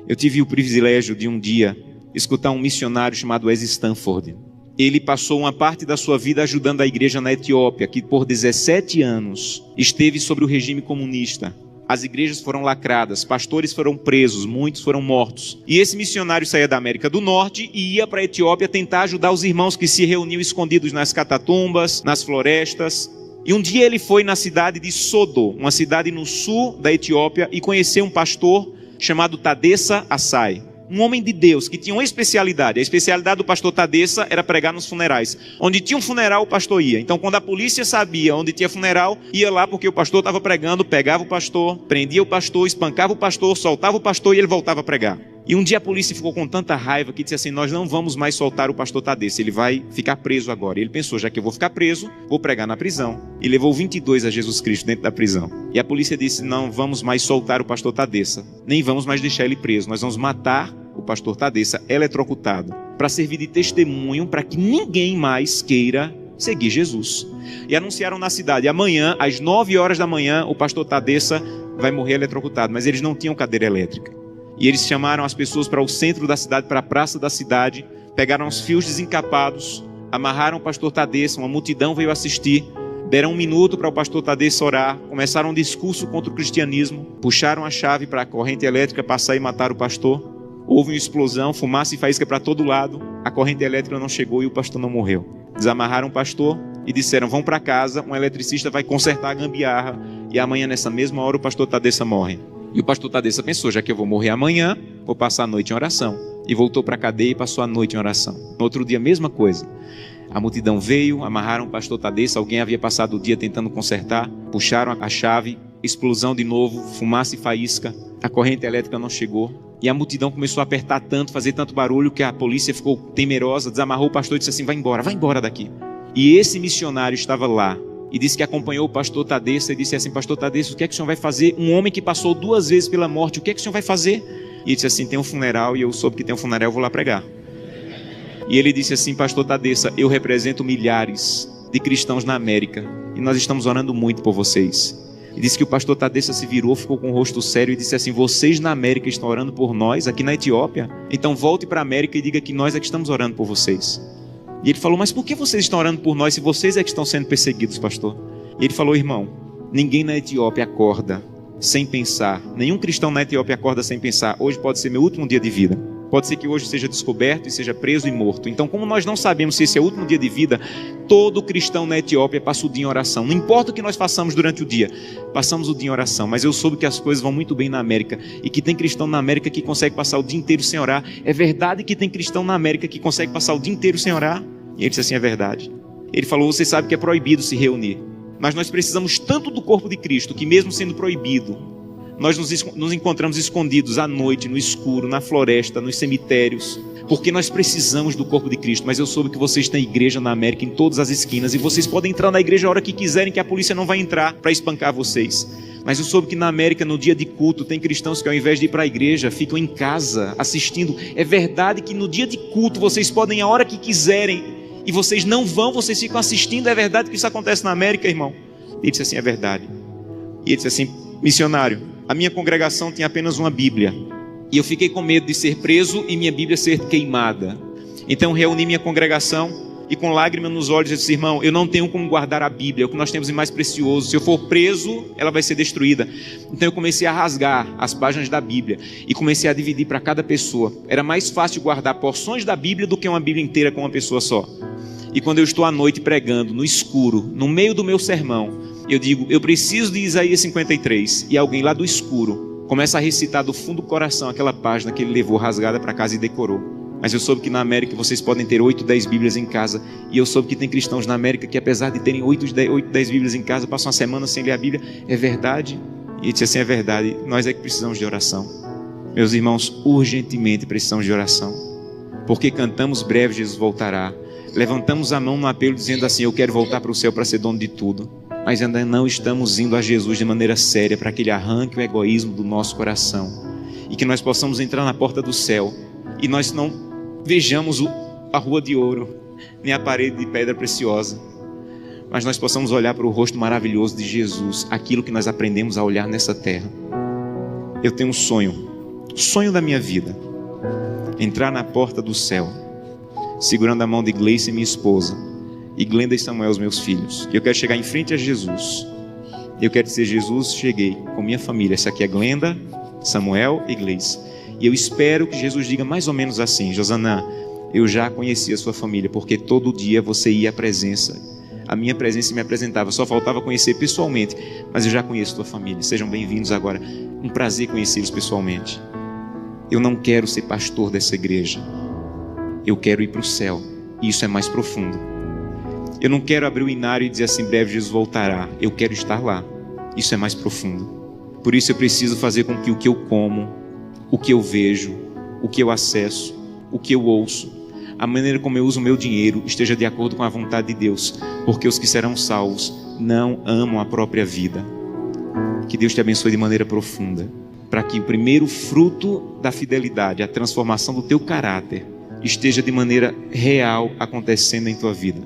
Eu tive o privilégio de um dia escutar um missionário chamado Wes Stanford. Ele passou uma parte da sua vida ajudando a igreja na Etiópia, que por 17 anos esteve sob o regime comunista. As igrejas foram lacradas, pastores foram presos, muitos foram mortos. E esse missionário saía da América do Norte e ia para a Etiópia tentar ajudar os irmãos que se reuniam escondidos nas catatumbas, nas florestas. E um dia ele foi na cidade de Sodo, uma cidade no sul da Etiópia, e conheceu um pastor chamado Tadessa Assai. Um homem de Deus que tinha uma especialidade. A especialidade do pastor Tadessa era pregar nos funerais. Onde tinha um funeral, o pastor ia. Então, quando a polícia sabia onde tinha funeral, ia lá porque o pastor estava pregando, pegava o pastor, prendia o pastor, espancava o pastor, soltava o pastor e ele voltava a pregar. E um dia a polícia ficou com tanta raiva que disse assim: nós não vamos mais soltar o pastor Tadessa, ele vai ficar preso agora. E ele pensou: já que eu vou ficar preso, vou pregar na prisão. E levou 22 a Jesus Cristo dentro da prisão. E a polícia disse: não vamos mais soltar o pastor Tadessa, nem vamos mais deixar ele preso, nós vamos matar o pastor Tadessa eletrocutado, para servir de testemunho para que ninguém mais queira seguir Jesus. E anunciaram na cidade: amanhã, às 9 horas da manhã, o pastor Tadessa vai morrer eletrocutado. Mas eles não tinham cadeira elétrica. E eles chamaram as pessoas para o centro da cidade, para a praça da cidade, pegaram os fios desencapados, amarraram o pastor Tadessa, uma multidão veio assistir, deram 1 minuto para o pastor Tadessa orar, começaram um discurso contra o cristianismo, puxaram a chave para a corrente elétrica passar e matar o pastor. Houve uma explosão, fumaça e faísca para todo lado, a corrente elétrica não chegou e o pastor não morreu. Desamarraram o pastor e disseram: vão para casa, um eletricista vai consertar a gambiarra e amanhã nessa mesma hora o pastor Tadessa morre. E o pastor Tadessa pensou: já que eu vou morrer amanhã, vou passar a noite em oração. E voltou para a cadeia e passou a noite em oração. No outro dia, mesma coisa. A multidão veio, amarraram o pastor Tadessa, alguém havia passado o dia tentando consertar, puxaram a chave, explosão de novo, fumaça e faísca, a corrente elétrica não chegou. E a multidão começou a apertar tanto, fazer tanto barulho, que a polícia ficou temerosa, desamarrou o pastor e disse assim: vai embora daqui. E esse missionário estava lá e disse que acompanhou o pastor Tadessa e disse assim: pastor Tadessa, o que é que o senhor vai fazer? Um homem que passou 2 vezes pela morte, o que é que o senhor vai fazer? E ele disse assim: tem um funeral e eu soube que tem um funeral, eu vou lá pregar. E ele disse assim: pastor Tadessa, eu represento milhares de cristãos na América e nós estamos orando muito por vocês. E disse que o pastor Tadessa se virou, ficou com o rosto sério e disse assim: vocês na América estão orando por nós, aqui na Etiópia? Então volte para a América e diga que nós é que estamos orando por vocês. E ele falou: mas por que vocês estão orando por nós se vocês é que estão sendo perseguidos, pastor? E ele falou: irmão, ninguém na Etiópia acorda sem pensar, nenhum cristão na Etiópia acorda sem pensar: hoje pode ser meu último dia de vida. Pode ser que hoje seja descoberto e seja preso e morto. Então, como nós não sabemos se esse é o último dia de vida, todo cristão na Etiópia passa o dia em oração. Não importa o que nós façamos durante o dia, passamos o dia em oração. Mas eu soube que as coisas vão muito bem na América e que tem cristão na América que consegue passar o dia inteiro sem orar. É verdade que tem cristão na América que consegue passar o dia inteiro sem orar? E ele disse assim: é verdade. Ele falou: você sabe que é proibido se reunir, mas nós precisamos tanto do corpo de Cristo que mesmo sendo proibido, nós nos encontramos escondidos à noite, no escuro, na floresta, nos cemitérios, porque nós precisamos do corpo de Cristo. Mas eu soube que vocês têm igreja na América em todas as esquinas e vocês podem entrar na igreja a hora que quiserem, que a polícia não vai entrar para espancar vocês. Mas eu soube que na América, no dia de culto, tem cristãos que ao invés de ir para a igreja, ficam em casa assistindo. É verdade que no dia de culto vocês podem ir a hora que quiserem e vocês não vão, vocês ficam assistindo. É verdade que isso acontece na América, irmão? Ele disse assim: é verdade. E ele disse assim: missionário, a minha congregação tinha apenas uma Bíblia e eu fiquei com medo de ser preso e minha Bíblia ser queimada. Então reuni minha congregação e com lágrimas nos olhos eu disse: irmão, eu não tenho como guardar a Bíblia, é o que nós temos de mais precioso. Se eu for preso, ela vai ser destruída. Então eu comecei a rasgar as páginas da Bíblia e comecei a dividir para cada pessoa. Era mais fácil guardar porções da Bíblia do que uma Bíblia inteira com uma pessoa só. E quando eu estou à noite pregando, no escuro, no meio do meu sermão, eu digo: eu preciso de Isaías 53. E alguém lá do escuro começa a recitar do fundo do coração aquela página que ele levou rasgada para casa e decorou. Mas eu soube que na América vocês podem ter 8, 10 Bíblias em casa. E eu soube que tem cristãos na América que, apesar de terem 8, 10 Bíblias em casa, passam uma semana sem ler a Bíblia. É verdade? E ele disse assim: é verdade, nós é que precisamos de oração. Meus irmãos, urgentemente precisamos de oração. Porque cantamos: breve Jesus voltará. Levantamos a mão no apelo dizendo assim: eu quero voltar para o céu para ser dono de tudo. Mas ainda não estamos indo a Jesus de maneira séria para que Ele arranque o egoísmo do nosso coração e que nós possamos entrar na porta do céu e nós não vejamos a rua de ouro nem a parede de pedra preciosa, mas nós possamos olhar para o rosto maravilhoso de Jesus, aquilo que nós aprendemos a olhar nessa terra. Eu tenho um sonho O sonho da minha vida, entrar na porta do céu, segurando a mão de Gleice, minha esposa, e Glenda e Samuel, os meus filhos. Eu quero chegar em frente a Jesus. Eu quero dizer: Jesus, cheguei com minha família. Essa aqui é Glenda, Samuel e Gleice. E eu espero que Jesus diga mais ou menos assim: Josanã, eu já conheci a sua família, porque todo dia você ia à presença. A minha presença me apresentava, só faltava conhecer pessoalmente, mas eu já conheço a tua família. Sejam bem-vindos agora. Um prazer conhecê-los pessoalmente. Eu não quero ser pastor dessa igreja. Eu quero ir para o céu. E isso é mais profundo. Eu não quero abrir o inário e dizer assim: breve Jesus voltará. Eu quero estar lá. Isso é mais profundo. Por isso eu preciso fazer com que o que eu como, o que eu vejo, o que eu acesso, o que eu ouço, a maneira como eu uso o meu dinheiro esteja de acordo com a vontade de Deus. Porque os que serão salvos não amam a própria vida. Que Deus te abençoe de maneira profunda, para que o primeiro fruto da fidelidade, a transformação do teu caráter, esteja de maneira real acontecendo em tua vida.